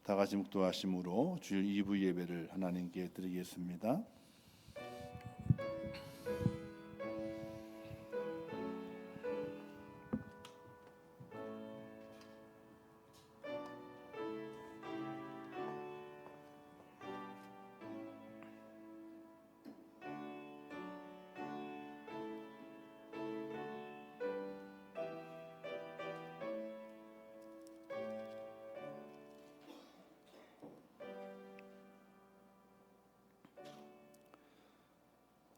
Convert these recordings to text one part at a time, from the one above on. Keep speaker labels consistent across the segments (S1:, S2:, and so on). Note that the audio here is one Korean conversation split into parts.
S1: 다 같이 묵도하심으로 주일 2부 예배를 하나님께 드리겠습니다.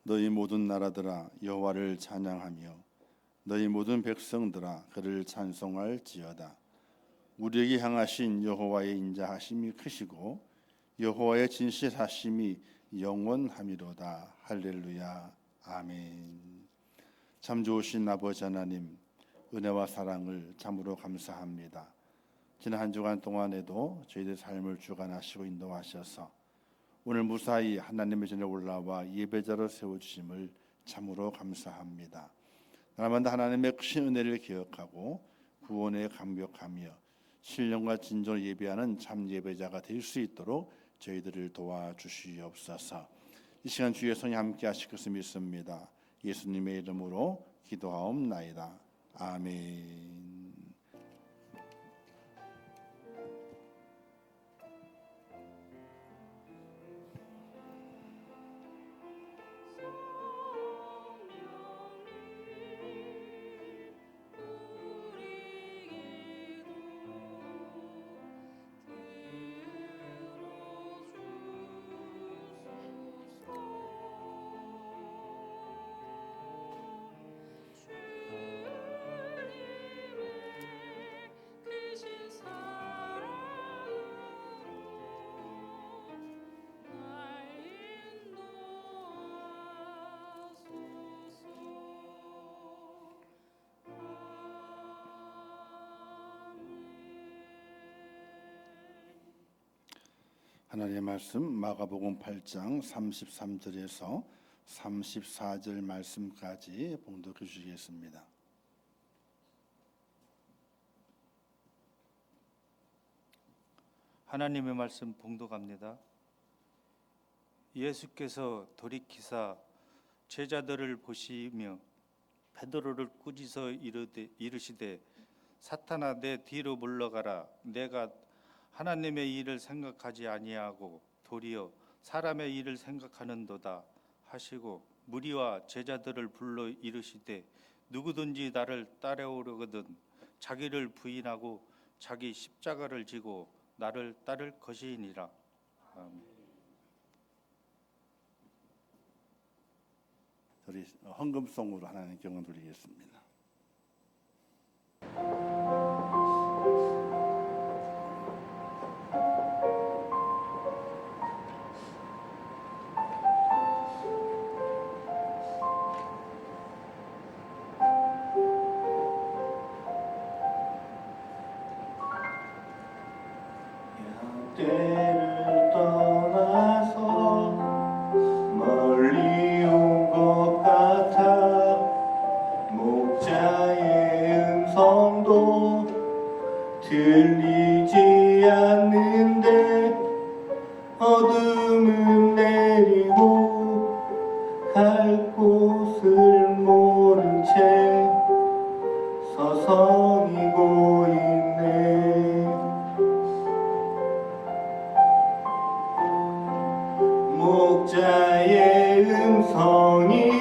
S1: 너희 모든 나라들아 여호와를 찬양하며 너희 모든 백성들아 그를 찬송할지어다. 우리에게 향하신 여호와의 인자하심이 크시고 여호와의 진실하심이 영원함이로다. 할렐루야. 아멘. 참 좋으신 아버지 하나님, 은혜와 사랑을 참으로 감사합니다. 지난 한 주간 동안에도 저희들 삶을 주관하시고 인도하셔서 오늘 무사히 하나님의 전에 올라와 예배자로 세워주심을 참으로 감사합니다. 날마다 하나님의 크신 은혜를 기억하고 구원에 감격하며 신령과 진정을 예배하는 참 예배자가 될 수 있도록 저희들을 도와주시옵소서. 이 시간 주의 성이 함께 하실 것을 믿습니다. 예수님의 이름으로 기도하옵나이다. 아멘. 하나님의 말씀 마가복음 8장 33절에서 34절 말씀까지 봉독해 주시겠습니다.
S2: 하나님의 말씀 봉독합니다. 예수께서 돌이키사 제자들을 보시며 베드로를 꾸짖어 이르시되 사탄아 내 뒤로 물러가라. 내가 하나님의 일을 생각하지 아니하고 도리어 사람의 일을 생각하는도다 하시고 무리와 제자들을 불러 이르시되 누구든지 나를 따라오려거든 자기를 부인하고 자기 십자가를 지고 나를 따를 것이니라. 아멘.
S1: 우리 헌금송으로 하나님께 영광 돌리겠습니다.
S3: 때를 떠나서 멀리 온 것 같아 목자의 음성도 들리지 않는데 어둠은 내리고 갈 곳을 모른 채 서성이고 있네. 목자의 음성이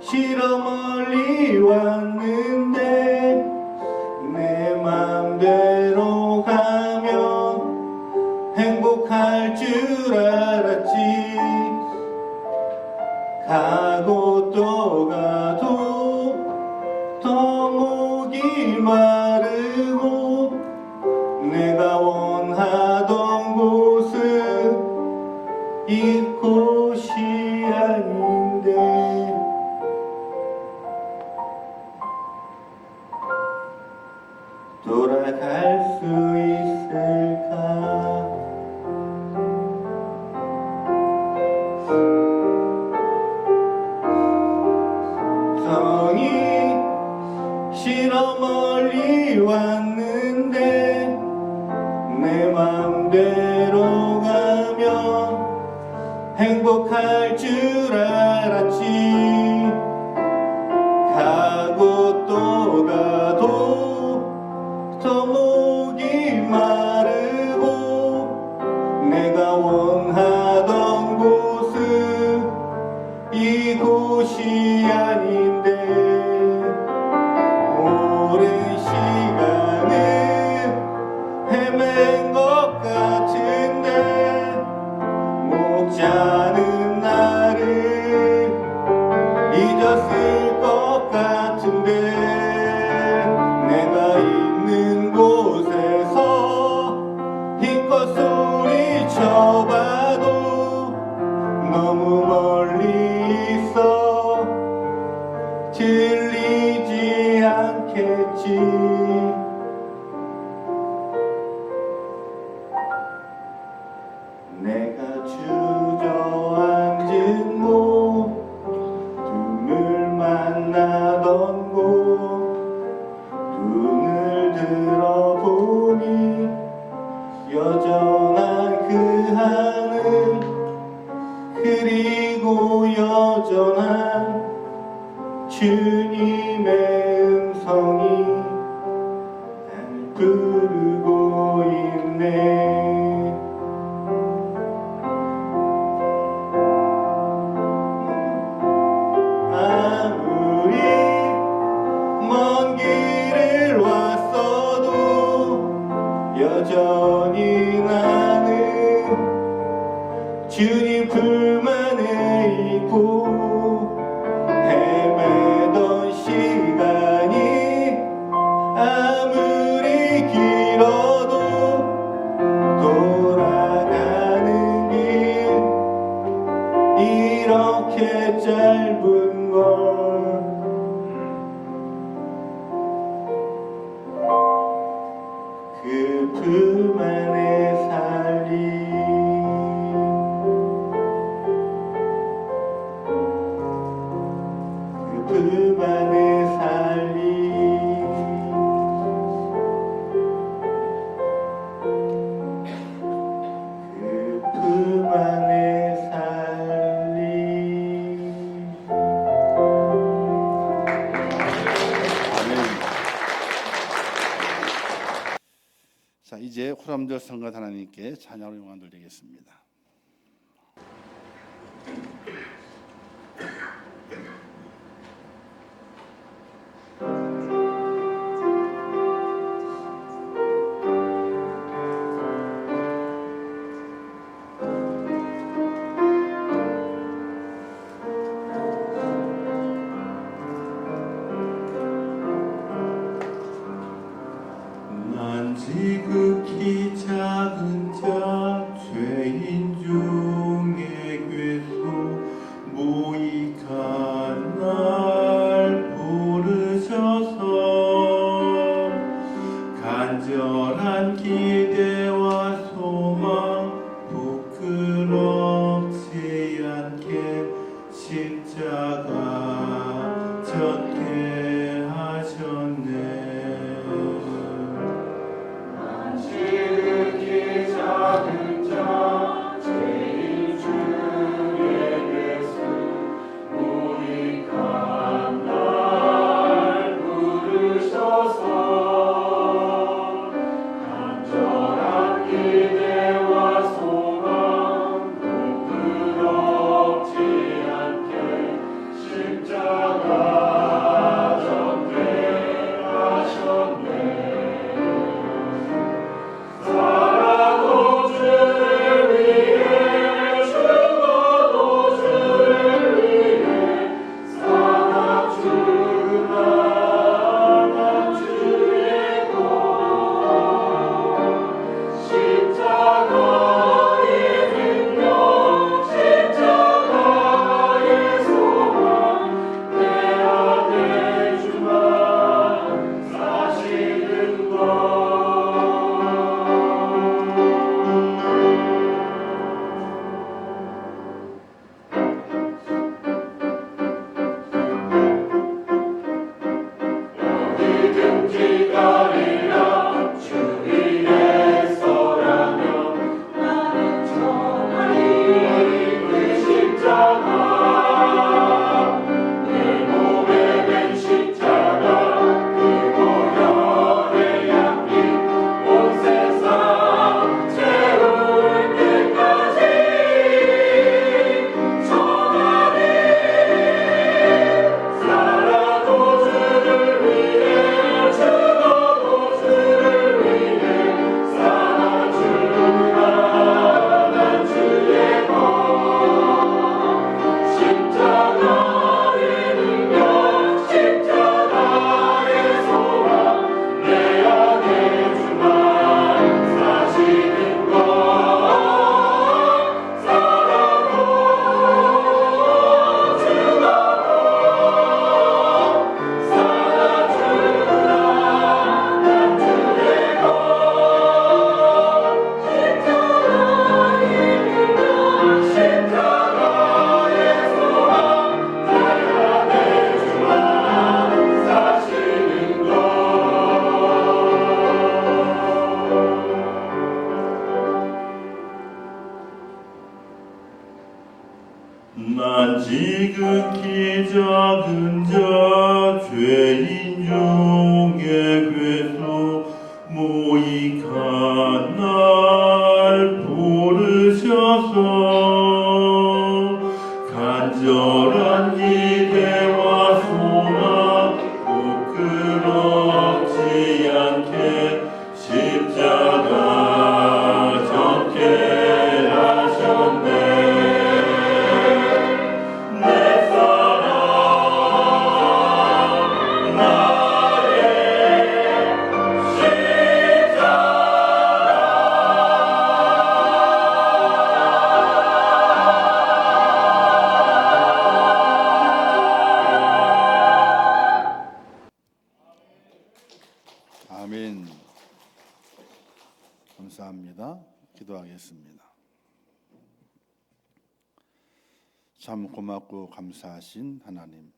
S3: 시러 멀리 왔는데 내 맘대로 가면 행복할 줄 알았지. 가고 또 가도 더 목이 마르고 내가 원하던 곳은 이곳이 아닌데 돌아갈 수 있을까? 성이 시러 멀리 왔는데 내 맘대로 가면 행복할 줄 알았지. 가고 또 가도 더 목이 마르고 내가 원하던 곳은 이곳이 아닌데 오랜 시간을 헤맨 것 같은데 목자는 나를 잊었을 것 같은데 내가 있는 곳에서 힘껏 소리쳐봐도 너무 멀리 있어 들리지 않겠지. 내가 주저앉은 곳 눈을 만나던 곳 눈을 들어보니 여전한 그 하늘 그리고 여전한 주님의 음성이 날 부르고 있네. 아무리 먼 길을 왔어도 여전히 나는 주님 품 안에 있고 헤매던 시간이 아무리 길어도 돌아가는 길 이렇게 짧은 걸 그 품 안에 살리 그 품 안에 살리 그 품 안에 살리.
S1: 아멘. 자, 이제 호람들 성가 하나님께 찬양으로 영광 돌리겠습니다.
S3: 난 지극히 작은 자 죄인 극히 작은 자 죄인 중에 괴수 모익한 날 부르셔서 간절한 기대와 소망 부끄럽지 않게 십자가 졌게 하셨네. 내 사랑 나의
S1: 아멘. 감사합니다. 기도하겠습니다. 참 고맙고 감사하신 하나님,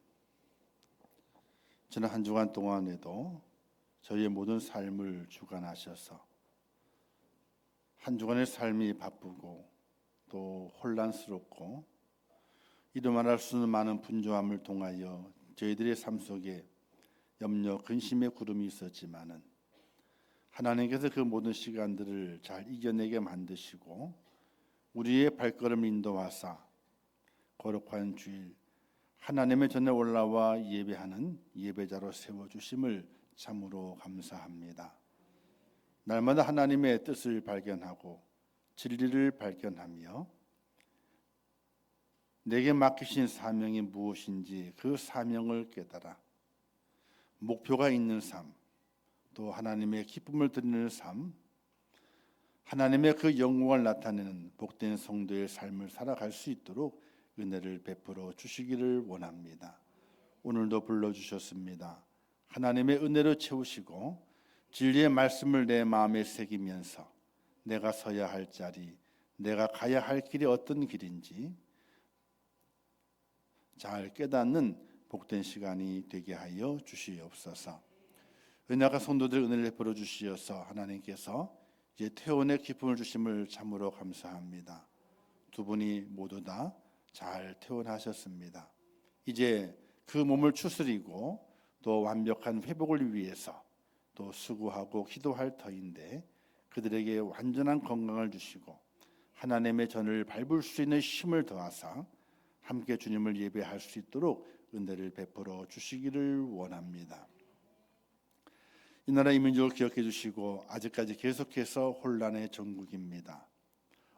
S1: 지난 한 주간 동안에도 저희의 모든 삶을 주관하셔서 한 주간의 삶이 바쁘고 또 혼란스럽고 이루 말할 수 없는 많은 분주함을 통하여 저희들의 삶 속에 염려, 근심의 구름이 있었지만은 하나님께서 그 모든 시간들을 잘 이겨내게 만드시고 우리의 발걸음 인도하사 거룩한 주일 하나님의 전에 올라와 예배하는 예배자로 세워주심을 참으로 감사합니다. 날마다 하나님의 뜻을 발견하고 진리를 발견하며 내게 맡기신 사명이 무엇인지 그 사명을 깨달아 목표가 있는 삶, 또 하나님의 기쁨을 드리는 삶, 하나님의 그 영광을 나타내는 복된 성도의 삶을 살아갈 수 있도록 은혜를 베풀어 주시기를 원합니다. 오늘도 불러주셨습니다. 하나님의 은혜로 채우시고 진리의 말씀을 내 마음에 새기면서 내가 서야 할 자리, 내가 가야 할 길이 어떤 길인지 잘 깨닫는 복된 시간이 되게 하여 주시옵소서. 은혜가 성도들 은혜를 베풀어 주시어서 하나님께서 이제 퇴원의 기쁨을 주심을 참으로 감사합니다. 두 분이 모두 다 잘 퇴원하셨습니다. 이제 그 몸을 추스리고 또 완벽한 회복을 위해서 또 수고하고 기도할 터인데 그들에게 완전한 건강을 주시고 하나님의 전을 밟을 수 있는 힘을 더하사 함께 주님을 예배할 수 있도록 은혜를 베풀어 주시기를 원합니다. 이 나라 이민족을 기억해 주시고 아직까지 계속해서 혼란의 전국입니다.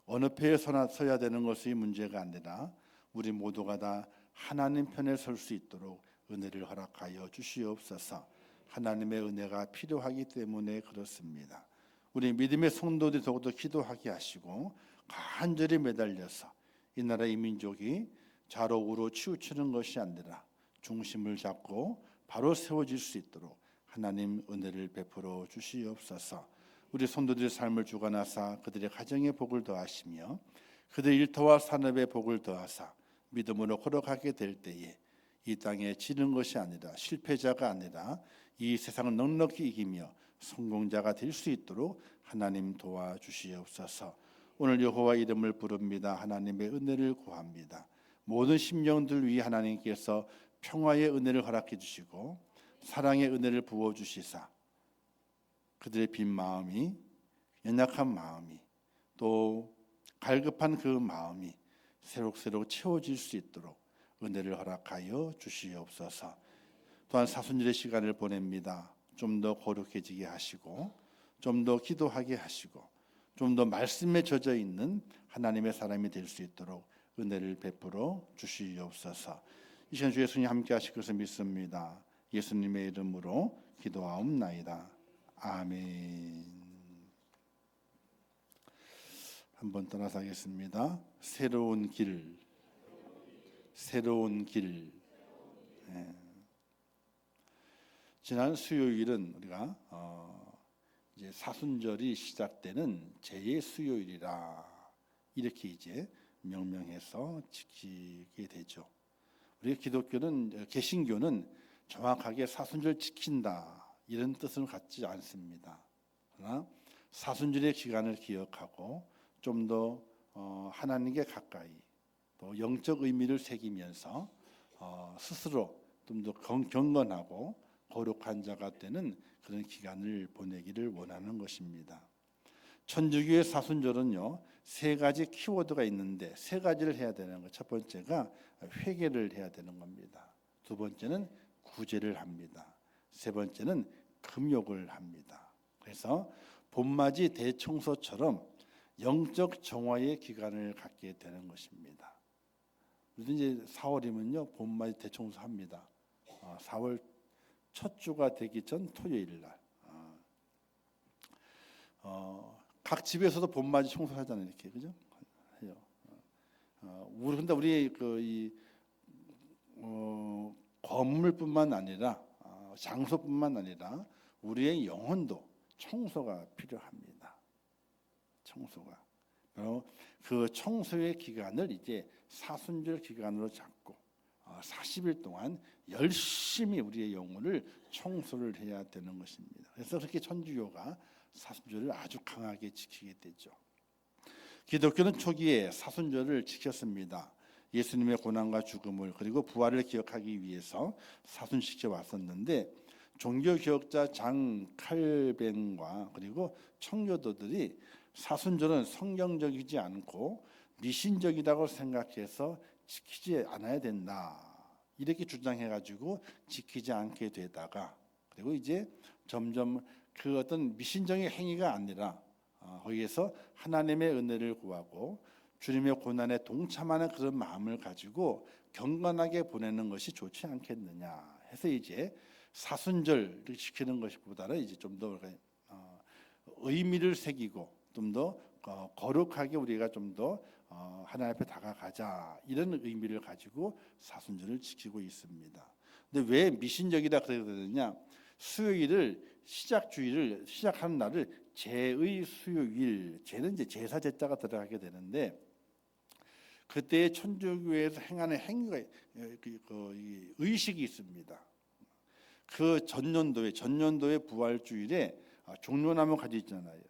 S1: 어느 패에 서야 되는 것이 문제가 아니라 우리 모두가 다 하나님 편에 설 수 있도록 은혜를 허락하여 주시옵소서. 하나님의 은혜가 필요하기 때문에 그렇습니다. 우리 믿음의 성도들이 더욱더 기도하게 하시고 간절히 매달려서 이 나라 이민족이 좌로우로 치우치는 것이 아니라 중심을 잡고 바로 세워질 수 있도록 하나님 은혜를 베풀어 주시옵소서. 우리 성도들의 삶을 주관하사 그들의 가정의 복을 더하시며 그들의 일터와 산업의 복을 더하사 믿음으로 걸어가게 될 때에 이 땅에 지는 것이 아니라 실패자가 아니라 이 세상을 넉넉히 이기며 성공자가 될 수 있도록 하나님 도와주시옵소서. 오늘 여호와 이름을 부릅니다. 하나님의 은혜를 구합니다. 모든 심령들 위해 하나님께서 평화의 은혜를 허락해 주시고 사랑의 은혜를 부어 주시사 그들의 빈 마음이, 연약한 마음이, 또 갈급한 그 마음이 새록새록 채워질 수 있도록 은혜를 허락하여 주시옵소서. 또한 사순절의 시간을 보냅니다. 좀 더 거룩해지게 하시고 좀 더 기도하게 하시고 좀 더 말씀에 젖어 있는 하나님의 사람이 될 수 있도록 은혜를 베풀어 주시옵소서. 이 시간 주 예수님 함께 하실 것을 믿습니다. 예수님의 이름으로 기도하옵나이다. 아멘. 한번 따라서 하겠습니다. 새로운 길, 새로운 길. 네. 지난 수요일은 우리가 이제 사순절이 시작되는 제 수요일이라 이렇게 이제 명명해서 지키게 되죠. 우리 기독교는 개신교는 정확하게 사순절 지킨다 이런 뜻을 갖지 않습니다. 그러나 사순절의 기간을 기억하고 좀 더 하나님께 가까이 또 영적 의미를 새기면서 스스로 좀 더 경건하고 거룩한 자가 되는 그런 기간을 보내기를 원하는 것입니다. 천주교의 사순절은요, 세 가지 키워드가 있는데 세 가지를 해야 되는 것. 첫 번째가 회개를 해야 되는 겁니다. 두 번째는 구제를 합니다. 세 번째는 금욕을 합니다. 그래서 봄맞이 대청소처럼 영적 정화의 기간을 갖게 되는 것입니다. 우리 이제 4월이면요 봄맞이 대청소합니다. 4월 첫 주가 되기 전 토요일 날. 각 집에서도 봄맞이 청소하잖아요, 이렇게 그죠? 해요. 우리 건물뿐만 아니라 장소뿐만 아니라 우리의 영혼도 청소가 필요합니다. 청소가. 바로 그 청소의 기간을 이제 사순절 기간으로 잡고 40일 동안 열심히 우리의 영혼을 청소를 해야 되는 것입니다. 그래서 그렇게 천주교가 사순절을 아주 강하게 지키게 되죠. 기독교는 초기에 사순절을 지켰습니다. 예수님의 고난과 죽음을 그리고 부활을 기억하기 위해서 사순시켜 왔었는데 종교개혁자 장 칼뱅과 그리고 청교도들이 사순절은 성경적이지 않고 미신적이라고 생각해서 지키지 않아야 된다 이렇게 주장해가지고 지키지 않게 되다가 그리고 이제 점점 그 어떤 미신적인 행위가 아니라 거기에서 하나님의 은혜를 구하고 주님의 고난에 동참하는 그런 마음을 가지고 경건하게 보내는 것이 좋지 않겠느냐 해서 이제 사순절을 지키는 것보다는 이제 좀 더 의미를 새기고 좀 더 거룩하게 우리가 좀 더 하나님 앞에 다가가자 이런 의미를 가지고 사순절을 지키고 있습니다. 근데 왜 미신적이다 그래야 되느냐? 수요일을 시작주일을 시작하는 날을 제의 수요일, 제는 이제 제사 제자가 들어가게 되는데 그때 천주교에서 행하는 행위가 의식이 있습니다. 그 전년도의 부활주일에 종려나무 가지 있잖아요.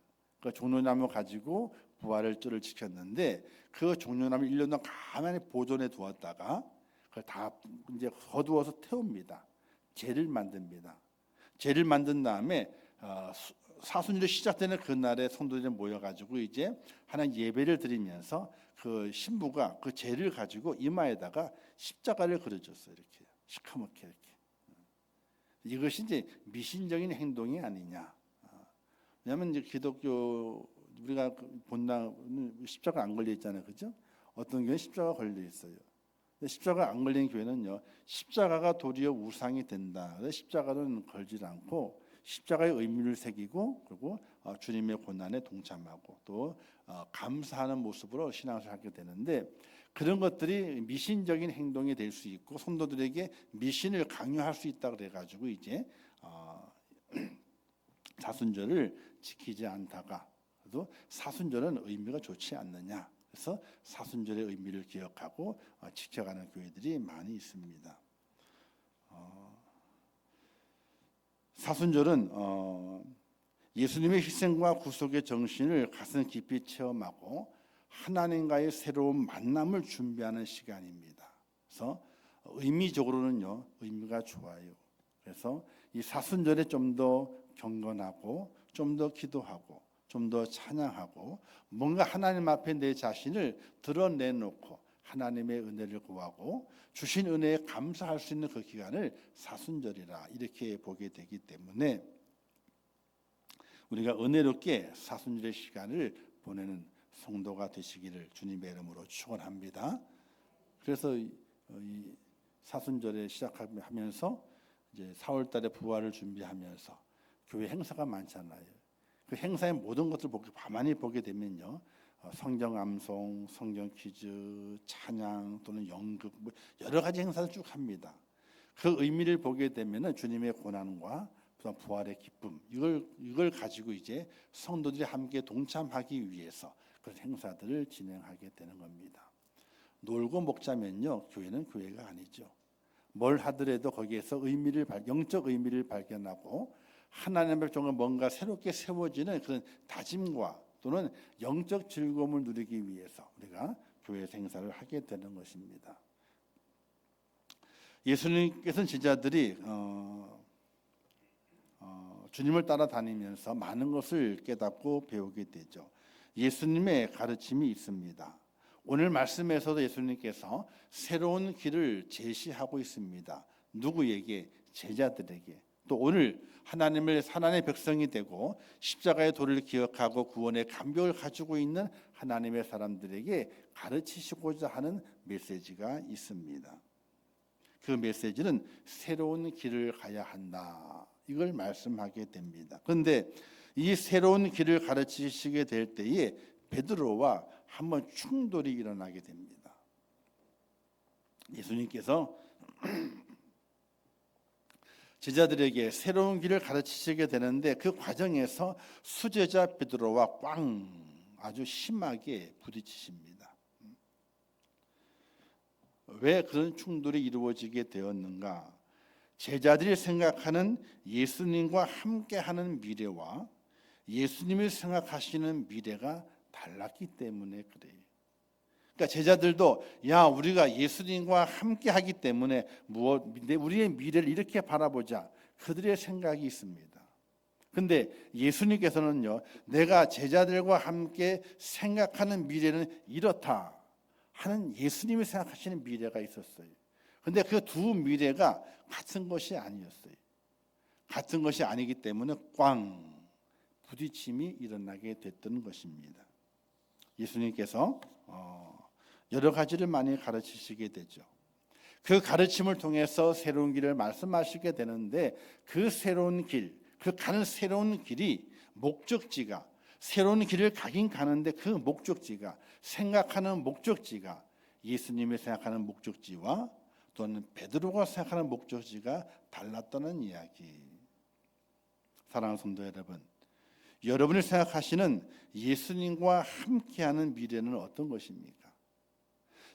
S1: 그 종려나무 가지고 부활절을 지켰는데 그 종려나무 1년 동안 가만히 보존해 두었다가 그걸 다 이제 거두어서 태웁니다. 제를 만듭니다. 제를 만든 다음에 사순절이 시작되는 그날에 성도들이 모여가지고 이제 하나님 예배를 드리면서 그 신부가 그 제를 가지고 이마에다가 십자가를 그려줬어요. 이렇게 시커멓게 이렇게. 이것이 이제 미신적인 행동이 아니냐. 왜냐하면 이제 기독교 우리가 본당은 십자가 안 걸려 있잖아요, 그죠? 어떤 교회는 십자가 걸려 있어요. 십자가 안 걸린 교회는요, 십자가가 도리어 우상이 된다. 그래서 십자가는 걸지 않고 십자가의 의미를 새기고 그리고 주님의 고난에 동참하고 또 감사하는 모습으로 신앙을 하게 되는데 그런 것들이 미신적인 행동이 될 수 있고 성도들에게 미신을 강요할 수 있다 그래가지고 이제 사순절을 지키지 않다가 그래도 사순절은 의미가 좋지 않느냐. 그래서 사순절의 의미를 기억하고 지켜가는 교회들이 많이 있습니다. 사순절은 예수님의 희생과 구속의 정신을 가슴 깊이 체험하고 하나님과의 새로운 만남을 준비하는 시간입니다. 그래서 의미적으로는요, 의미가 좋아요. 그래서 이 사순절에 좀 더 경건하고 좀 더 기도하고 좀 더 찬양하고 뭔가 하나님 앞에 내 자신을 드러내놓고 하나님의 은혜를 구하고 주신 은혜에 감사할 수 있는 그 기간을 사순절이라 이렇게 보게 되기 때문에 우리가 은혜롭게 사순절의 시간을 보내는 성도가 되시기를 주님의 이름으로 축원합니다. 그래서 이 사순절에 시작하면서 이제 4월달에 부활을 준비하면서 교회 행사가 많잖아요. 그 행사의 모든 것을 가만히 보게 되면요, 성경 암송, 성경 퀴즈, 찬양 또는 연극 뭐 여러 가지 행사를 쭉 합니다. 그 의미를 보게 되면은 주님의 고난과 부활의 기쁨 이걸 가지고 이제 성도들이 함께 동참하기 위해서 그런 행사들을 진행하게 되는 겁니다. 놀고 먹자면요, 교회는 교회가 아니죠. 뭘 하더라도 거기에서 영적 의미를 발견하고 하나님의 백성을 뭔가 새롭게 세워지는 그런 다짐과 또는 영적 즐거움을 누리기 위해서 우리가 교회 행사를 하게 되는 것입니다. 예수님께서는 제자들이 주님을 따라다니면서 많은 것을 깨닫고 배우게 되죠. 예수님의 가르침이 있습니다. 오늘 말씀에서도 예수님께서 새로운 길을 제시하고 있습니다. 누구에게? 제자들에게. 또 오늘 하나님의 백성이 되고 십자가의 도를 기억하고 구원의 감격을 가지고 있는 하나님의 사람들에게 가르치시고자 하는 메시지가 있습니다. 그 메시지는 새로운 길을 가야 한다. 이걸 말씀하게 됩니다. 그런데 이 새로운 길을 가르치시게 될 때에 베드로와 한번 충돌이 일어나게 됩니다. 예수님께서 제자들에게 새로운 길을 가르치시게 되는데 그 과정에서 수제자 베드로와 아주 심하게 부딪히십니다. 왜 그런 충돌이 이루어지게 되었는가? 제자들이 생각하는 예수님과 함께하는 미래와 예수님이 생각하시는 미래가 달랐기 때문에 그래요. 그러니까 제자들도 우리가 예수님과 함께하기 때문에 우리의 미래를 이렇게 바라보자. 그들의 생각이 있습니다. 근데 예수님께서는요, 내가 제자들과 함께 생각하는 미래는 이렇다 하는 예수님이 생각하시는 미래가 있었어요. 근데 그 두 미래가 같은 것이 아니었어요. 같은 것이 아니기 때문에 부딪힘이 일어나게 됐던 것입니다. 예수님께서 여러 가지를 많이 가르치시게 되죠. 그 가르침을 통해서 새로운 길을 말씀하시게 되는데 그 새로운 길, 그 가는 새로운 길이 목적지가 새로운 길을 가긴 가는데 그 목적지가 생각하는 목적지가 예수님이 생각하는 목적지와 또는 베드로가 생각하는 목적지가 달랐다는 이야기. 사랑하는 성도 여러분, 여러분이 생각하시는 예수님과 함께하는 미래는 어떤 것입니까?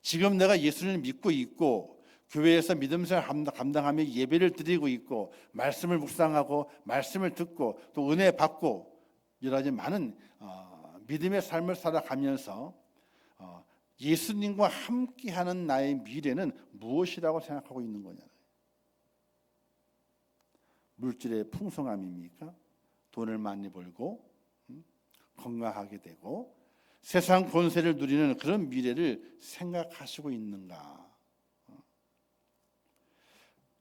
S1: 지금 내가 예수님을 믿고 있고 교회에서 믿음 생활 감당하며 예배를 드리고 있고 말씀을 묵상하고 말씀을 듣고 또 은혜 받고 여러 가지 많은 믿음의 삶을 살아가면서 예수님과 함께하는 나의 미래는 무엇이라고 생각하고 있는 거냐? 물질의 풍성함입니까? 돈을 많이 벌고 건강하게 되고 세상 권세를 누리는 그런 미래를 생각하시고 있는가?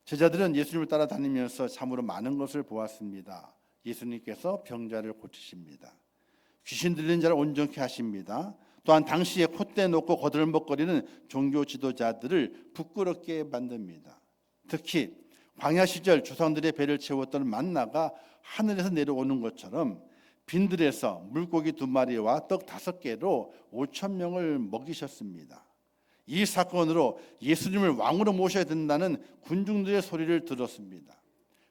S1: 제자들은 예수님을 따라다니면서 참으로 많은 것을 보았습니다. 예수님께서 병자를 고치십니다. 귀신 들린 자를 온전케 하십니다. 또한 당시에 콧대 놓고 거들먹거리는 종교 지도자들을 부끄럽게 만듭니다. 특히 광야 시절 조상들의 배를 채웠던 만나가 하늘에서 내려오는 것처럼 빈들에서 물고기 2마리와 떡 5개로 5,000명을 먹이셨습니다. 이 사건으로 예수님을 왕으로 모셔야 된다는 군중들의 소리를 들었습니다.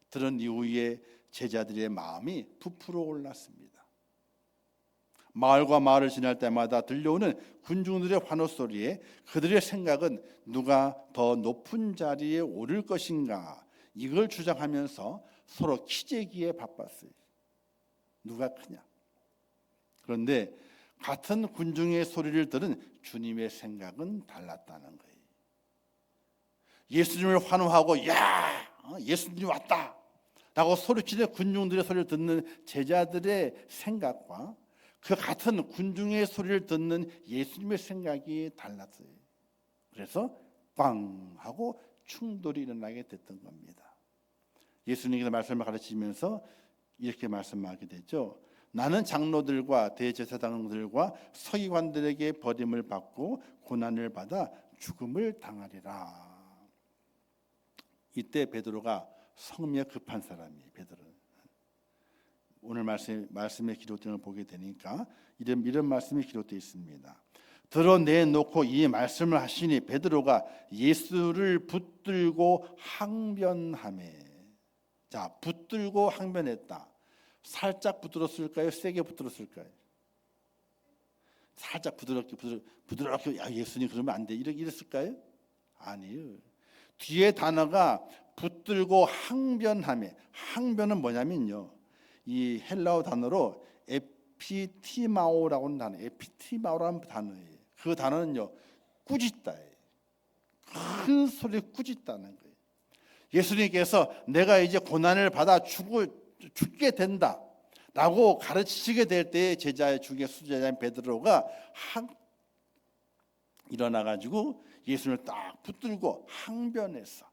S1: 들은 이후에 제자들의 마음이 부풀어 올랐습니다. 마을과 마을을 지날 때마다 들려오는 군중들의 환호 소리에 그들의 생각은 누가 더 높은 자리에 오를 것인가 이걸 주장하면서 서로 키재기에 바빴어요. 누가 크냐. 그런데 같은 군중의 소리를 들은 주님의 생각은 달랐다는 거예요. 예수님을 환호하고 예수님이 왔다 라고 소리치는 군중들의 소리를 듣는 제자들의 생각과 그 같은 군중의 소리를 듣는 예수님의 생각이 달랐어요. 그래서 하고 충돌이 일어나게 됐던 겁니다. 예수님께서 말씀을 가르치면서 이렇게 말씀하게 되죠. 나는 장로들과 대제사장들과 서기관들에게 버림을 받고 고난을 받아 죽음을 당하리라. 이때 베드로가 성미가 급한 사람이에요. 베드로는 오늘 말씀에 기록된 걸 보게 되니까 이런 말씀이 기록되어 있습니다. 드러내놓고 이 말씀을 하시니 베드로가 예수를 붙들고 항변하매. 자, 붙들고 항변했다. 살짝 붙들었을까요? 세게 붙들었을까요? 살짝 부드럽게 예수님 그러면 안 돼. 이랬을까요? 아니요. 뒤에 단어가 붙들고 항변하며. 항변은 뭐냐면요. 이 헬라어 단어로 에피티마오라고 하는 단어, 에피티마오라는 단어예요. 그 단어는요, 꾸짖다예요. 큰 소리에 꾸짖다는 거예요. 예수님께서 내가 이제 고난을 받아 죽게 된다 라고 가르치시게 될 때에 제자 중에 수제자인 베드로가 일어나가지고 예수님을 딱 붙들고 항변해서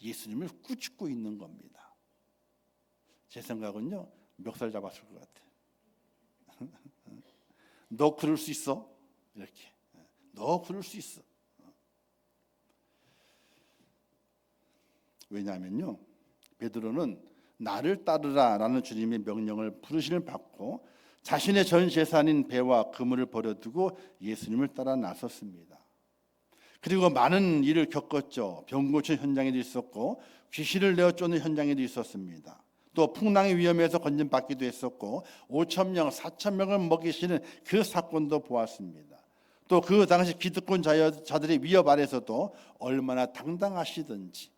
S1: 예수님을 꾸짖고 있는 겁니다. 제 생각은요, 멱살 잡았을 것 같아요. 너 그럴 수 있어? 이렇게. 너 그럴 수 있어. 왜냐하면요, 베드로는 나를 따르라라는 주님의 명령을 부르심을 받고 자신의 전 재산인 배와 그물을 버려두고 예수님을 따라 나섰습니다. 그리고 많은 일을 겪었죠. 병 고친 현장에도 있었고 귀신을 내어 쫓는 현장에도 있었습니다. 또 풍랑의 위험에서 건진받기도 했었고 5,000명, 4,000명을 먹이시는 그 사건도 보았습니다. 또 그 당시 기득권 자들의 위협 아래서도 얼마나 당당하시든지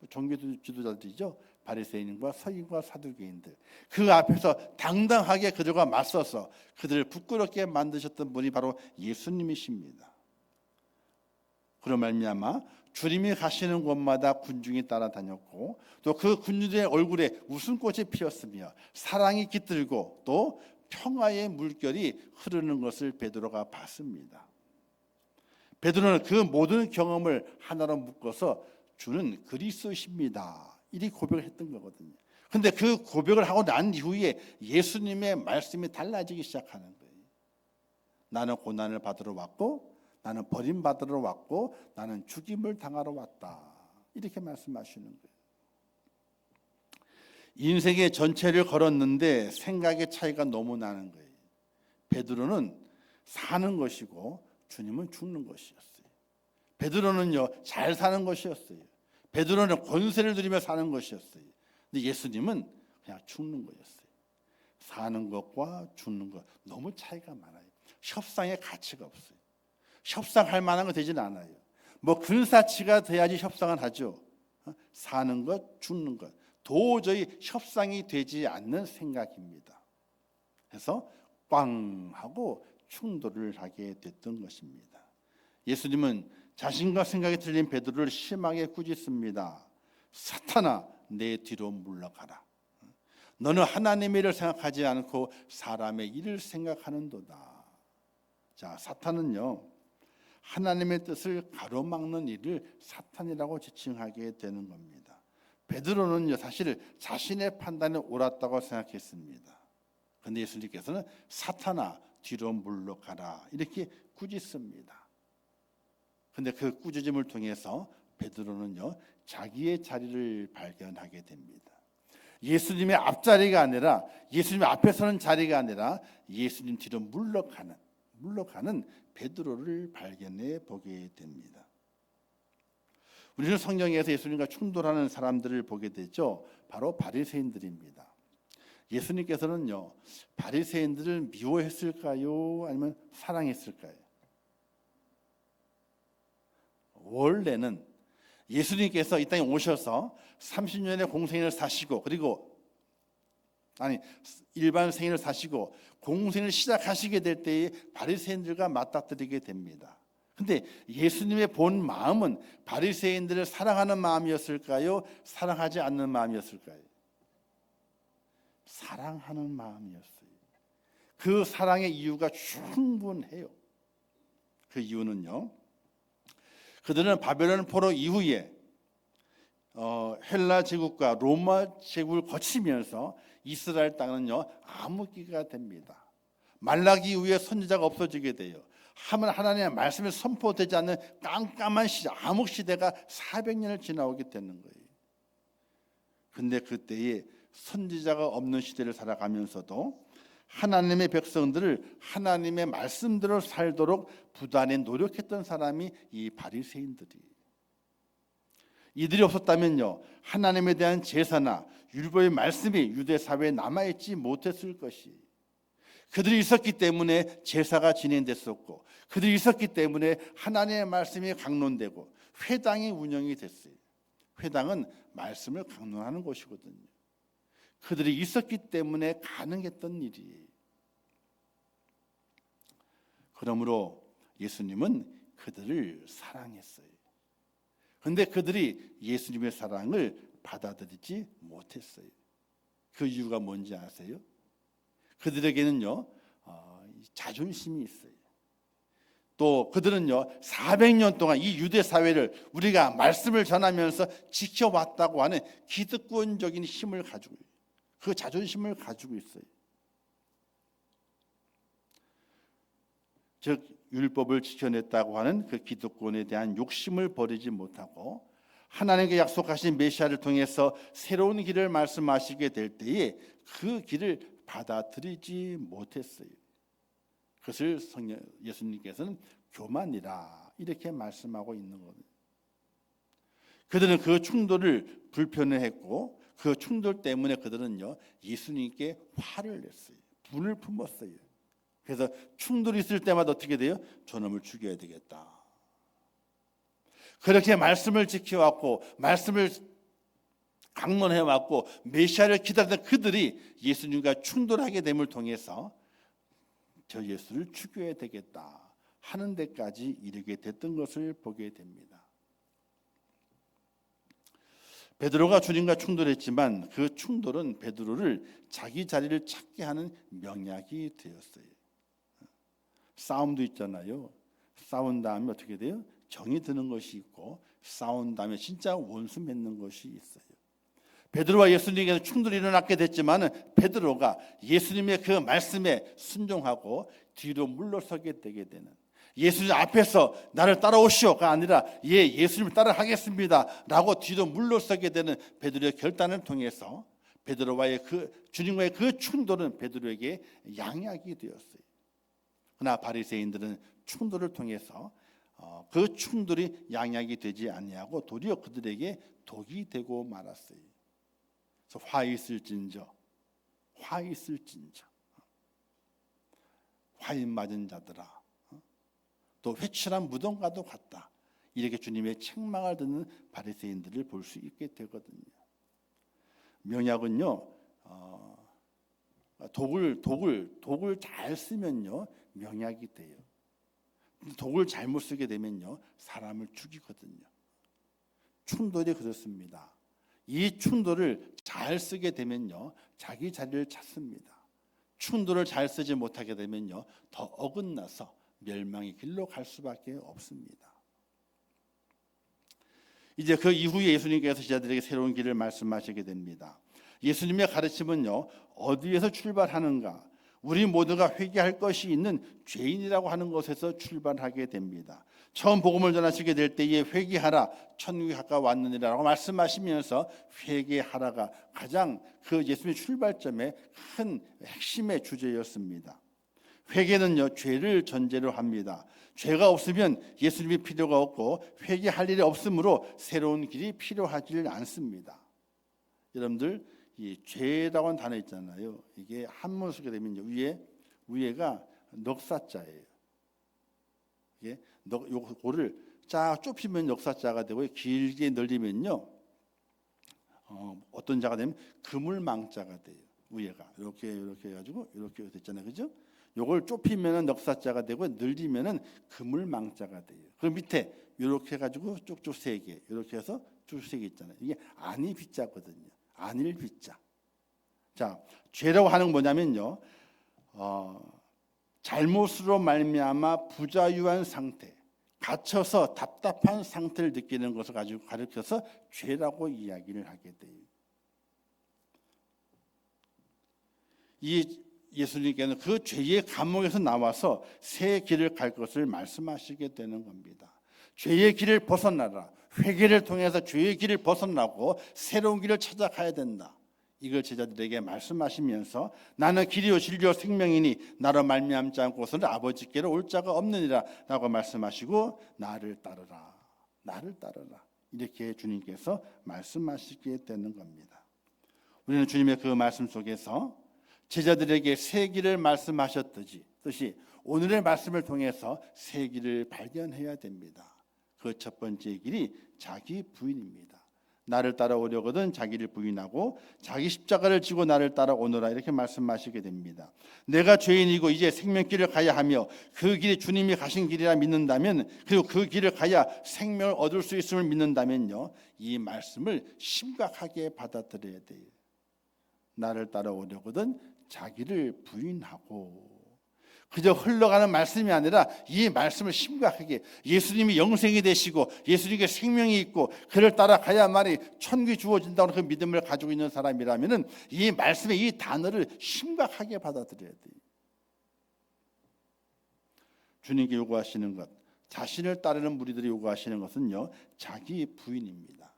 S1: 종교 지도자들이죠. 바리새인과 서기과 사두개인들 그 앞에서 당당하게 그들과 맞서서 그들을 부끄럽게 만드셨던 분이 바로 예수님이십니다. 그런 말미암아 주님이 가시는 곳마다 군중이 따라다녔고 또 그 군중의 얼굴에 웃음꽃이 피었으며 사랑이 깃들고 또 평화의 물결이 흐르는 것을 베드로가 봤습니다. 베드로는 그 모든 경험을 하나로 묶어서 주는 그리스도십니다. 이리 고백을 했던 거거든요. 근데 그 고백을 하고 난 이후에 예수님의 말씀이 달라지기 시작하는 거예요. 나는 고난을 받으러 왔고 나는 버림받으러 왔고 나는 죽임을 당하러 왔다. 이렇게 말씀하시는 거예요. 인생의 전체를 걸었는데 생각의 차이가 너무 나는 거예요. 베드로는 사는 것이고 주님은 죽는 것이었어요. 베드로는요 잘 사는 것이었어요. 베드로는 권세를 누리며 사는 것이었어요. 근데 예수님은 그냥 죽는 거였어요. 사는 것과 죽는 것 너무 차이가 많아요. 협상의 가치가 없어요. 협상할 만한 거 되지는 않아요. 뭐 근사치가 돼야지 협상을 하죠. 사는 것, 죽는 것 도저히 협상이 되지 않는 생각입니다. 그래서 꽝 하고 충돌을 하게 됐던 것입니다. 예수님은 자신과 생각이 틀린 베드로를 심하게 꾸짖습니다. 사탄아, 내 뒤로 물러가라. 너는 하나님의 일을 생각하지 않고 사람의 일을 생각하는도다. 자, 사탄은요 하나님의 뜻을 가로막는 일을 사탄이라고 지칭하게 되는 겁니다. 베드로는요 사실 자신의 판단이 옳았다고 생각했습니다. 그런데 예수님께서는 사탄아 뒤로 물러가라 이렇게 꾸짖습니다. 근데 그 꾸짖음을 통해서 베드로는요 자기의 자리를 발견하게 됩니다. 예수님의 앞자리가 아니라 예수님 앞에 서는 자리가 아니라 예수님 뒤로 물러가는 베드로를 발견해 보게 됩니다. 우리는 성경에서 예수님과 충돌하는 사람들을 보게 되죠. 바로 바리새인들입니다. 예수님께서는요 바리새인들을 미워했을까요? 아니면 사랑했을까요? 원래는 예수님께서 이 땅에 오셔서 30년의 공생을 사시고 그리고 일반 생애를 사시고 공생을 시작하시게 될 때에 바리새인들과 맞닥뜨리게 됩니다. 근데 예수님의 본 마음은 바리새인들을 사랑하는 마음이었을까요? 사랑하지 않는 마음이었을까요? 사랑하는 마음이었어요. 그 사랑의 이유가 충분해요. 그 이유는요 그들은 바벨론 포로 이후에 헬라 제국과 로마 제국을 거치면서 이스라엘 땅은요 암흑기가 됩니다. 말라기 이후에 선지자가 없어지게 돼요. 하나님의 말씀이 선포되지 않는 깜깜한 암흑 시대가 400년을 지나오게 되는 거예요. 근데 그때에 선지자가 없는 시대를 살아가면서도 하나님의 백성들을 하나님의 말씀대로 살도록 부단히 노력했던 사람이 이 바리새인들이. 이들이 없었다면요 하나님에 대한 제사나 율법의 말씀이 유대 사회에 남아있지 못했을 것이. 그들이 있었기 때문에 제사가 진행됐었고 그들이 있었기 때문에 하나님의 말씀이 강론되고 회당이 운영이 됐어요. 회당은 말씀을 강론하는 곳이거든요. 그들이 있었기 때문에 가능했던 일이에요. 그러므로 예수님은 그들을 사랑했어요. 그런데 그들이 예수님의 사랑을 받아들이지 못했어요. 그 이유가 뭔지 아세요? 그들에게는요 자존심이 있어요. 또 그들은요 400년 동안 이 유대 사회를 우리가 말씀을 전하면서 지켜왔다고 하는 기득권적인 힘을 가지고 그 자존심을 가지고 있어요. 즉 율법을 지켜냈다고 하는 그 기득권에 대한 욕심을 버리지 못하고 하나님께 약속하신 메시아를 통해서 새로운 길을 말씀하시게 될 때에 그 길을 받아들이지 못했어요. 그것을 예수님께서는 교만이라 이렇게 말씀하고 있는 거예요. 그들은 그 충돌을 불편해했고 그 충돌 때문에 그들은요 예수님께 화를 냈어요. 분을 품었어요. 그래서 충돌이 있을 때마다 어떻게 돼요? 저놈을 죽여야 되겠다. 그렇게 말씀을 지켜왔고 말씀을 강론해왔고 메시아를 기다리던 그들이 예수님과 충돌하게 됨을 통해서 저 예수를 죽여야 되겠다 하는 데까지 이르게 됐던 것을 보게 됩니다. 베드로가 주님과 충돌했지만 그 충돌은 베드로를 자기 자리를 찾게 하는 명약이 되었어요. 싸움도 있잖아요. 싸운 다음에 어떻게 돼요? 정이 드는 것이 있고 싸운 다음에 진짜 원수 맺는 것이 있어요. 베드로와 예수님에게는 충돌이 일어났게 됐지만 베드로가 예수님의 그 말씀에 순종하고 뒤로 물러서게 되게 되는, 예수님 앞에서 나를 따라오시오가 아니라 예수님을 따라하겠습니다 라고 뒤로 물러서게 되는 베드로의 결단을 통해서 베드로와의 주님과의 그 충돌은 베드로에게 양약이 되었어요. 그러나 바리새인들은 충돌을 통해서 그 충돌이 양약이 되지 아니하고 도리어 그들에게 독이 되고 말았어요. 그래서 화 있을진저 화인 맞은 자들아, 또 회칠한 무덤과도 같다. 이렇게 주님의 책망을 듣는 바리새인들을 볼 수 있게 되거든요. 명약은요 독을 잘 쓰면요 명약이 돼요. 독을 잘못 쓰게 되면요 사람을 죽이거든요. 충돌이 그렇습니다. 이 충돌을 잘 쓰게 되면요 자기 자리를 찾습니다. 충돌을 잘 쓰지 못하게 되면요 더 어긋나서 멸망의 길로 갈 수밖에 없습니다. 이제 그 이후에 예수님께서 제자들에게 새로운 길을 말씀하시게 됩니다. 예수님의 가르침은요 어디에서 출발하는가? 우리 모두가 회개할 것이 있는 죄인이라고 하는 것에서 출발하게 됩니다. 처음 복음을 전하시게 될 때에 회개하라 천국이 가까웠느니라고 말씀하시면서 회개하라가 가장 그 예수님의 출발점의 큰 핵심의 주제였습니다. 회개는요 죄를 전제로 합니다. 죄가 없으면 예수님이 필요가 없고 회개할 일이 없으므로 새로운 길이 필요하지 않습니다. 여러분들 이 죄라고 하는 단어 있잖아요. 이게 한문 쓰게 되면 위에가 넉사자예요. 이게 요거를 쫙 좁히면 넉사자가 되고 길게 늘리면요 어떤 자가 되면 그물망자가 돼요. 위에가 이렇게 해가지고 이렇게 됐잖아요, 그죠? 요걸 좁히면은 넉사자가 되고 늘리면은 그물망자가 돼요. 그 밑에 이렇게 해가지고 쭉쭉 세 개, 이렇게 해서 쭉 세 개 있잖아요. 이게 아니 빗자거든요. 안일 빗자. 자, 죄라고 하는 건 뭐냐면요, 잘못으로 말미암아 부자유한 상태, 갇혀서 답답한 상태를 느끼는 것을 가지고 가르쳐서 죄라고 이야기를 하게 돼요. 이 예수님께는 그 죄의 감옥에서 나와서 새 길을 갈 것을 말씀하시게 되는 겁니다. 죄의 길을 벗어나라. 회개를 통해서 죄의 길을 벗어나고 새로운 길을 찾아가야 된다. 이걸 제자들에게 말씀하시면서 나는 길이요 진리요 생명이니 나로 말미암지 않고서는 아버지께로 올 자가 없느니라 라고 말씀하시고 나를 따르라 이렇게 주님께서 말씀하시게 되는 겁니다. 우리는 주님의 그 말씀 속에서 제자들에게 새 길을 말씀하셨듯이 오늘의 말씀을 통해서 새 길을 발견해야 됩니다. 그 첫 번째 길이 자기 부인입니다. 나를 따라오려거든 자기를 부인하고 자기 십자가를 지고 나를 따라오너라 이렇게 말씀하시게 됩니다. 내가 죄인이고 이제 생명길을 가야 하며 그 길이 주님이 가신 길이라 믿는다면, 그리고 그 길을 가야 생명을 얻을 수 있음을 믿는다면요, 이 말씀을 심각하게 받아들여야 돼요. 나를 따라오려거든 자기를 부인하고. 그저 흘러가는 말씀이 아니라 이 말씀을 심각하게, 예수님이 영생이 되시고 예수님께 생명이 있고 그를 따라가야만이 천국이 주어진다는 그 믿음을 가지고 있는 사람이라면 이 말씀의 이 단어를 심각하게 받아들여야 돼요. 주님께 요구하시는 것, 자신을 따르는 무리들이 요구하시는 것은요, 자기 부인입니다.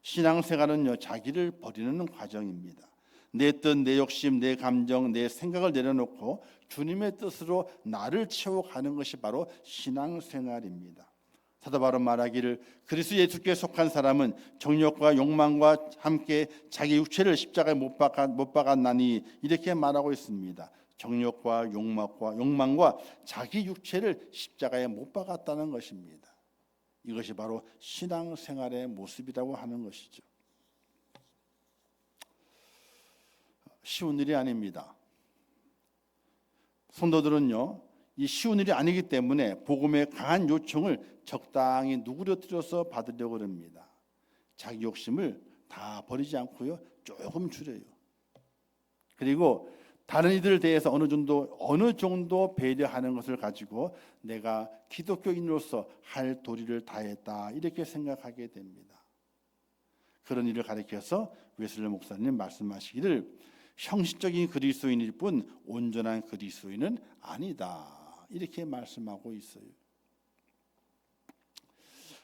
S1: 신앙생활은요, 자기를 버리는 과정입니다. 내 뜻, 내 욕심, 내 감정, 내 생각을 내려놓고 주님의 뜻으로 나를 채워가는 것이 바로 신앙생활입니다. 사도 바로 말하기를 그리스도 예수께 속한 사람은 정욕과 욕망과 함께 자기 육체를 십자가에 못 박았나니 이렇게 말하고 있습니다. 정욕과 욕망과 자기 육체를 십자가에 못 박았다는 것입니다. 이것이 바로 신앙생활의 모습이라고 하는 것이죠. 쉬운 일이 아닙니다. 성도들은요, 이 쉬운 일이 아니기 때문에 복음의 강한 요청을 적당히 누그러뜨려서 받으려고 합니다. 자기 욕심을 다 버리지 않고요, 조금 줄여요. 그리고 다른 이들에 대해서 어느 정도 배려하는 것을 가지고 내가 기독교인으로서 할 도리를 다했다 이렇게 생각하게 됩니다. 그런 일을 가리켜서 웨슬리 목사님 말씀하시기를 형식적인 그리스도인일 뿐 온전한 그리스도인은 아니다 이렇게 말씀하고 있어요.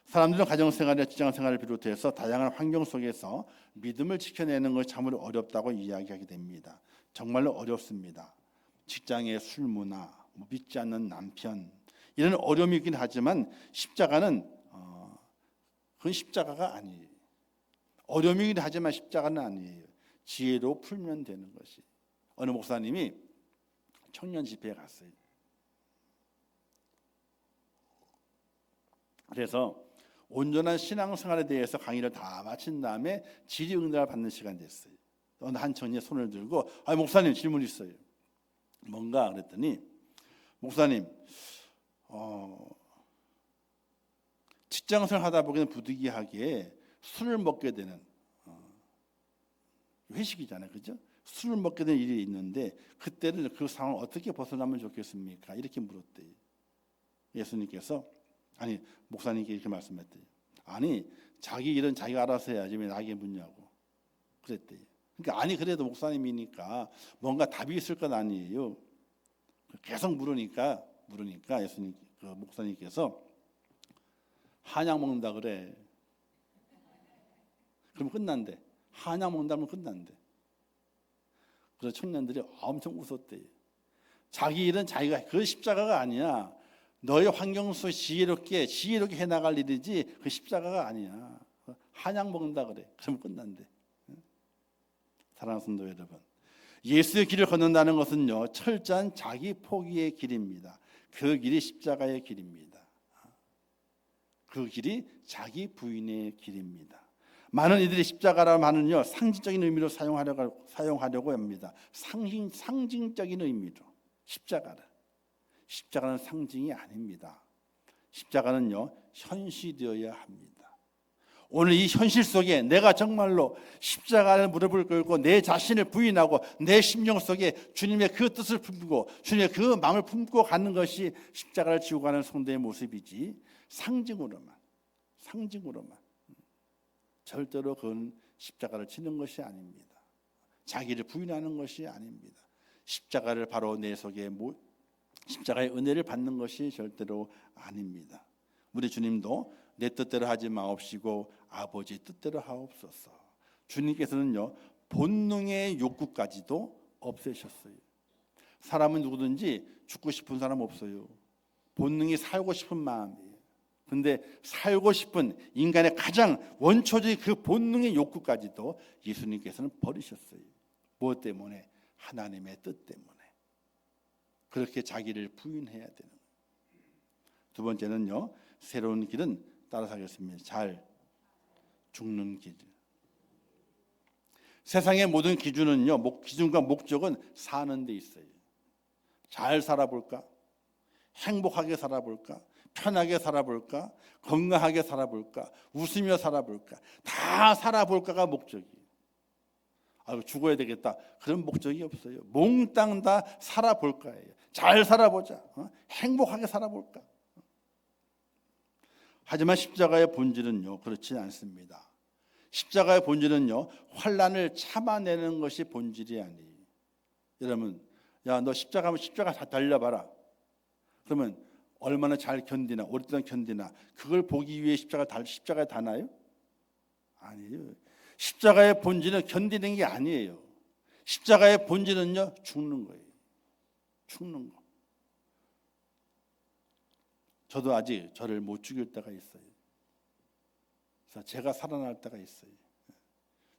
S1: 사람들은 가정생활이나 직장생활을 비롯해서 다양한 환경 속에서 믿음을 지켜내는 것이 참으로 어렵다고 이야기하게 됩니다. 정말로 어렵습니다. 직장의 술문화, 믿지 않는 남편, 이런 어려움이 있긴 하지만 십자가는 그건 십자가가 아니에요. 어려움이긴 하지만 십자가는 아니에요. 지혜로 풀면 되는 것이. 어느 목사님이 청년 집회에 갔어요. 그래서 온전한 신앙생활에 대해서 강의를 다 마친 다음에 질의응답을 받는 시간이 됐어요. 어느 한 청년이 손을 들고 목사님 질문 있어요. 뭔가 그랬더니 목사님 직장생활 하다 보기에는 부득이하게 술을 먹게 되는 회식이잖아요, 그죠? 술을 먹게 되는 일이 있는데 그때는 그 상황을 어떻게 벗어나면 좋겠습니까? 이렇게 물었대요. 예수님께서 목사님께 이렇게 말씀했대요. 자기 일은 자기가 알아서 해야지 왜 나에게 묻냐고 그랬대요. 그러니까 그래도 목사님이니까 뭔가 답이 있을 건 아니에요. 계속 물으니까 예수님 목사님께서 한약 먹는다 그래. 그럼 끝난대. 한약 먹는다면 끝난대. 그래서 청년들이 엄청 웃었대요. 자기 일은 자기가, 그 십자가가 아니야. 너의 환경 속 지혜롭게 해나갈 일이지 그 십자가가 아니야. 한약 먹는다 그래. 그럼 끝난대. 사랑하는 성도 여러분, 예수의 길을 걷는다는 것은요, 철저한 자기 포기의 길입니다. 그 길이 십자가의 길입니다. 그 길이 자기 부인의 길입니다. 많은 이들이 십자가라는 말은요, 상징적인 의미로 사용하려고 합니다. 상징적인 의미로 십자가는 상징이 아닙니다. 십자가는요, 현실이어야 합니다. 오늘 이 현실 속에 내가 정말로 십자가의 무릎을 꿇고 내 자신을 부인하고 내 심령 속에 주님의 그 뜻을 품고 주님의 그 마음을 품고 가는 것이 십자가를 지고 가는 성도의 모습이지, 상징으로만 절대로 그건 십자가를 지는 것이 아닙니다. 자기를 부인하는 것이 아닙니다. 십자가를 바로 내 속에 십자가의 은혜를 받는 것이 절대로 아닙니다. 우리 주님도 내 뜻대로 하지 마옵시고 아버지 뜻대로 하옵소서. 주님께서는요, 본능의 욕구까지도 없애셨어요. 사람은 누구든지 죽고 싶은 사람 없어요. 본능이 살고 싶은 마음이에요. 근데 살고 싶은 인간의 가장 원초적인 그 본능의 욕구까지도 예수님께서는 버리셨어요. 무엇 때문에? 하나님의 뜻 때문에. 그렇게 자기를 부인해야 되는 거예요. 두 번째는요, 새로운 길은 따라서 하겠습니다. 잘 죽는 길. 세상의 모든 기준은요, 기준과 목적은 사는 데 있어요. 잘 살아볼까? 행복하게 살아볼까? 편하게 살아볼까? 건강하게 살아볼까? 웃으며 살아볼까? 다 살아볼까가 목적이에요. 죽어야 되겠다. 그런 목적이 없어요. 몽땅 다 살아볼까예요. 잘 살아보자. 행복하게 살아볼까? 하지만 십자가의 본질은요, 그렇지 않습니다. 십자가의 본질은요, 환난을 참아내는 것이 본질이 아니에요. 여러분, 야, 너 십자가 다 달려봐라. 그러면 얼마나 잘 견디나, 오랫동안 견디나, 그걸 보기 위해 십자가에 다나요? 아니에요. 십자가의 본질은 견디는 게 아니에요. 십자가의 본질은요, 죽는 거예요. 죽는 거. 저도 아직 저를 못 죽일 때가 있어요. 그래서 제가 살아날 때가 있어요.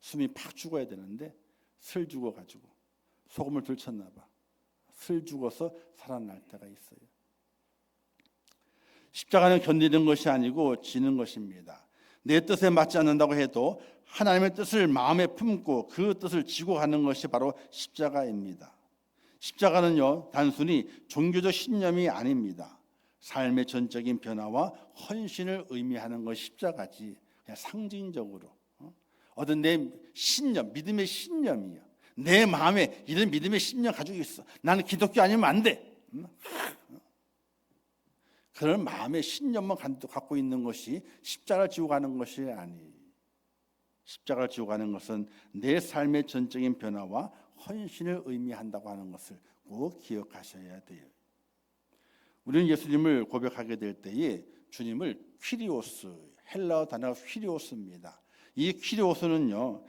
S1: 숨이 팍 죽어야 되는데 슬 죽어가지고 소금을 들쳤나 봐. 슬 죽어서 살아날 때가 있어요. 십자가는 견디는 것이 아니고 지는 것입니다. 내 뜻에 맞지 않는다고 해도 하나님의 뜻을 마음에 품고 그 뜻을 지고 가는 것이 바로 십자가입니다. 십자가는요, 단순히 종교적 신념이 아닙니다. 삶의 전적인 변화와 헌신을 의미하는 것이 십자가지. 그냥 상징적으로 어떤 내 신념, 믿음의 신념이야. 내 마음에 이런 믿음의 신념 가지고 있어. 나는 기독교 아니면 안 돼. 그런 마음의 신념만 갖고 있는 것이 십자가를 지고 가는 것이 아니에요. 십자가를 지고 가는 것은 내 삶의 전적인 변화와 헌신을 의미한다고 하는 것을 꼭 기억하셔야 돼요. 우리는 예수님을 고백하게 될 때에 주님을 퀴리오스, 헬라어 단어가 퀴리오스입니다. 이 퀴리오스는요,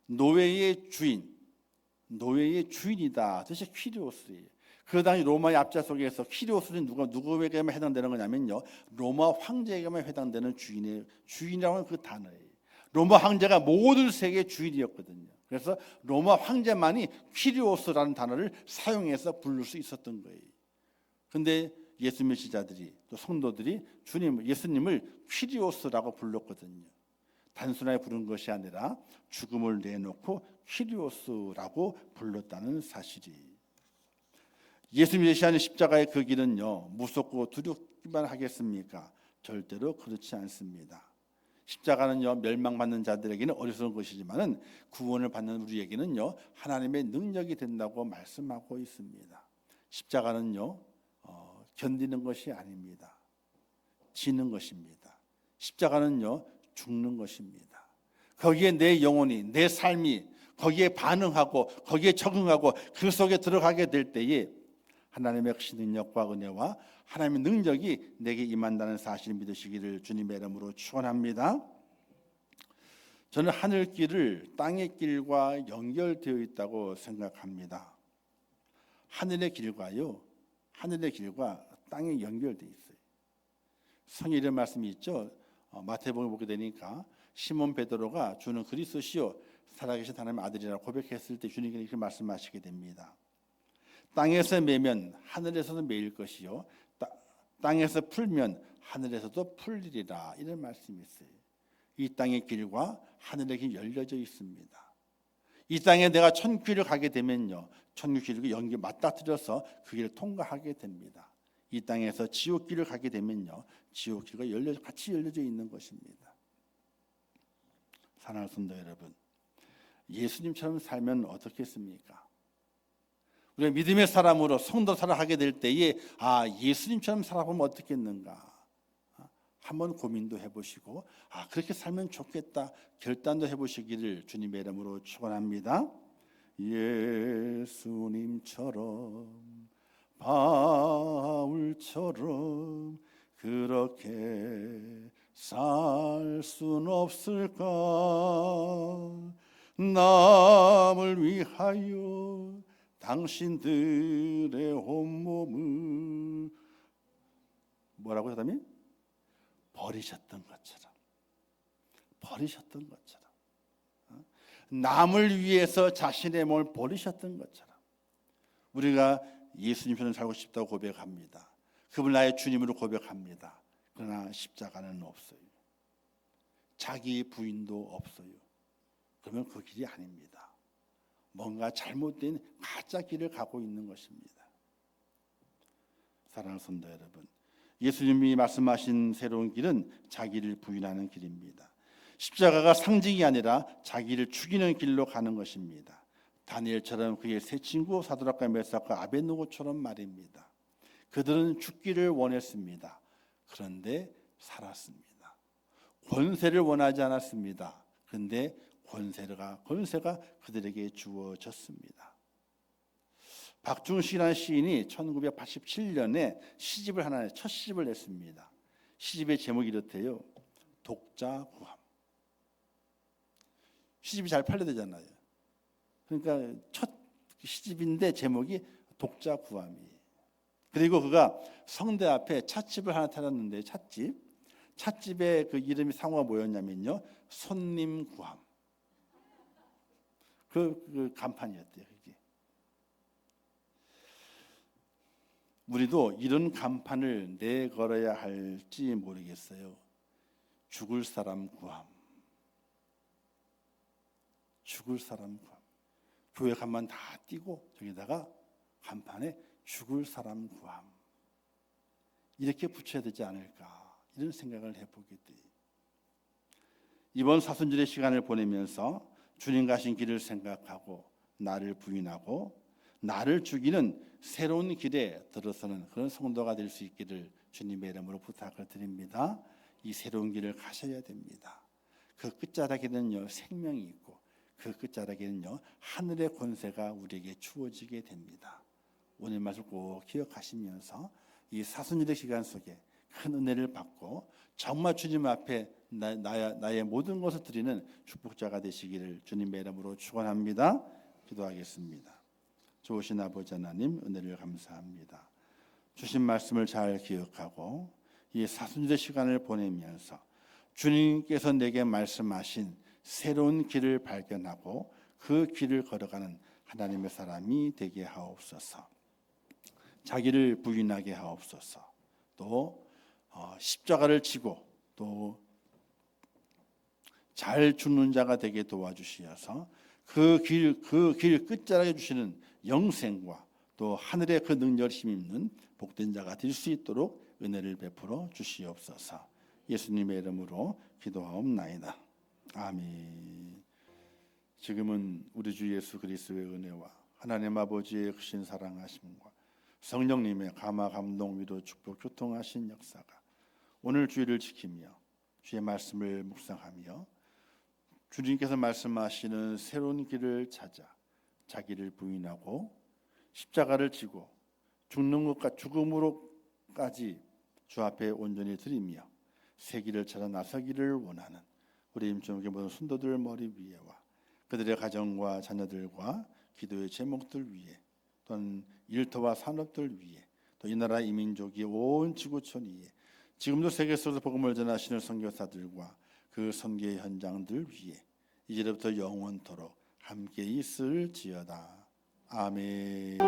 S1: 노예의 주인, 노예의 주인이다. 뜻이 퀴리오스예요. 그 당시 로마의 압제 속에서 퀴리오스는 누구에게만 해당되는 거냐면요, 로마 황제에게만 해당되는 주인이라고 하는 그 단어예요. 로마 황제가 모든 세계의 주인이었거든요. 그래서 로마 황제만이 퀴리오스라는 단어를 사용해서 부를 수 있었던 거예요. 그런데 예수님의 지자들이 또 성도들이 예수님을 퀴리오스라고 불렀거든요. 단순하게 부른 것이 아니라 죽음을 내놓고 퀴리오스라고 불렀다는 사실이. 예수님이 제시하는 십자가의 그 길은요, 무섭고 두렵기만 하겠습니까? 절대로 그렇지 않습니다. 십자가는요, 멸망받는 자들에게는 어리석은 것이지만은 구원을 받는 우리에게는요, 하나님의 능력이 된다고 말씀하고 있습니다. 십자가는요, 견디는 것이 아닙니다. 지는 것입니다. 십자가는요, 죽는 것입니다. 거기에 내 영혼이, 내 삶이 거기에 반응하고 거기에 적응하고 그 속에 들어가게 될 때에 하나님의 크신 능력과 은혜와 하나님의 능력이 내게 임한다는 사실을 믿으시기를 주님의 이름으로 축원합니다. 저는 하늘길을 땅의 길과 연결되어 있다고 생각합니다. 하늘의 길과 땅에 연결되어 있어요. 성경의 말씀이 있죠. 마태복음을 보게 되니까 시몬 베드로가 주는 그리스도시요 살아계신 하나님의 아들이라고 고백했을 때 주님께서 이렇게 말씀하시게 됩니다. 땅에서 매면 하늘에서도 매일 것이요 땅에서 풀면 하늘에서도 풀리리라. 이런 말씀이 있어요. 이 땅의 길과 하늘의 길이 열려져 있습니다. 이 땅에 내가 천국길을 가게 되면요, 천국길과 연기 맞닥뜨려서 그 길을 통과하게 됩니다. 이 땅에서 지옥길을 가게 되면요, 지옥길과 같이 열려져 있는 것입니다. 사랑하는 성도 여러분, 예수님처럼 살면 어떻겠습니까? 우리가 믿음의 사람으로 성도 살아가게 될 때에 예수님처럼 살아보면 어떻겠는가? 한번 고민도 해보시고 그렇게 살면 좋겠다 결단도 해보시기를 주님의 이름으로 축원합니다. 예수님처럼 바울처럼 그렇게 살 순 없을까? 남을 위하여 당신들의 온몸을 뭐라고 하다니? 버리셨던 것처럼 남을 위해서 자신의 몸을 버리셨던 것처럼 우리가 예수님처럼 살고 싶다고 고백합니다. 그분 나의 주님으로 고백합니다. 그러나 십자가는 없어요. 자기 부인도 없어요. 그러면 그 길이 아닙니다. 뭔가 잘못된 가짜 길을 가고 있는 것입니다. 사랑하는 성도 여러분, 예수님이 말씀하신 새로운 길은 자기를 부인하는 길입니다. 십자가가 상징이 아니라 자기를 죽이는 길로 가는 것입니다. 다니엘처럼 그의 세 친구 사드락과 메삭과 아벳느고처럼 말입니다. 그들은 죽기를 원했습니다. 그런데 살았습니다. 권세를 원하지 않았습니다. 그런데 권세가 그들에게 주어졌습니다. 박중식이라는 시인이 1987년에 첫 시집을 냈습니다. 시집의 제목이 이렇대요. 독자 구함. 시집이 잘 팔려되잖아요. 그러니까 첫 시집인데 제목이 독자 구함이에요. 그리고 그가 성대 앞에 찻집을 하나 차렸는데 찻집의 그 이름이 상호가 뭐였냐면요, 손님 구함. 그 간판이었대요. 그게. 우리도 이런 간판을 내걸어야 할지 모르겠어요. 죽을 사람 구함. 죽을 사람 구함. 교회 가면 다 띄고 저기다가 간판에 죽을 사람 구함. 이렇게 붙여야 되지 않을까, 이런 생각을 해보게 돼요. 이번 사순절의 시간을 보내면서 주님 가신 길을 생각하고 나를 부인하고 나를 죽이는 새로운 길에 들어서는 그런 성도가 될 수 있기를 주님의 이름으로 부탁을 드립니다. 이 새로운 길을 가셔야 됩니다. 그 끝자락에는요, 생명이 있고 그 끝자락에는요, 하늘의 권세가 우리에게 주어지게 됩니다. 오늘 말씀 꼭 기억하시면서 이 사순절의 시간 속에 큰 은혜를 받고 정말 주님 앞에 나의 모든 것을 드리는 축복자가 되시기를 주님의 이름으로 축원합니다. 기도하겠습니다. 좋으신 아버지 하나님, 은혜를 감사합니다. 주신 말씀을 잘 기억하고 이 사순절의 시간을 보내면서 주님께서 내게 말씀하신 새로운 길을 발견하고 그 길을 걸어가는 하나님의 사람이 되게 하옵소서. 자기를 부인하게 하옵소서. 또 십자가를 지고 또 잘 죽는 자가 되게 도와주시어서 그 길 끝자락에 주시는 영생과 또 하늘의 그 능력을 힘입는 복된 자가 될 수 있도록 은혜를 베풀어 주시옵소서. 예수님의 이름으로 기도하옵나이다. 아멘. 지금은 우리 주 예수 그리스도의 은혜와 하나님 아버지의 크신 사랑하심과 성령님의 감화 감동 위로 축복 교통하신 역사가 오늘 주일을 지키며 주의 말씀을 묵상하며 주님께서 말씀하시는 새로운 길을 찾아 자기를 부인하고 십자가를 지고 죽는 것과 죽음으로까지 주 앞에 온전히 드리며 새 길을 찾아 나서기를 원하는 우리 임종의 모든 순도들 머리 위에와 그들의 가정과 자녀들과 기도의 제목들 위에 또는 일터와 산업들 위에 또 이 나라 이민족이 온 지구촌 위에 지금도 세계 속에서 복음을 전하시는 선교사들과 그 선교의 현장들 위에 이제부터 영원토록 함께 있을지어다. 아멘.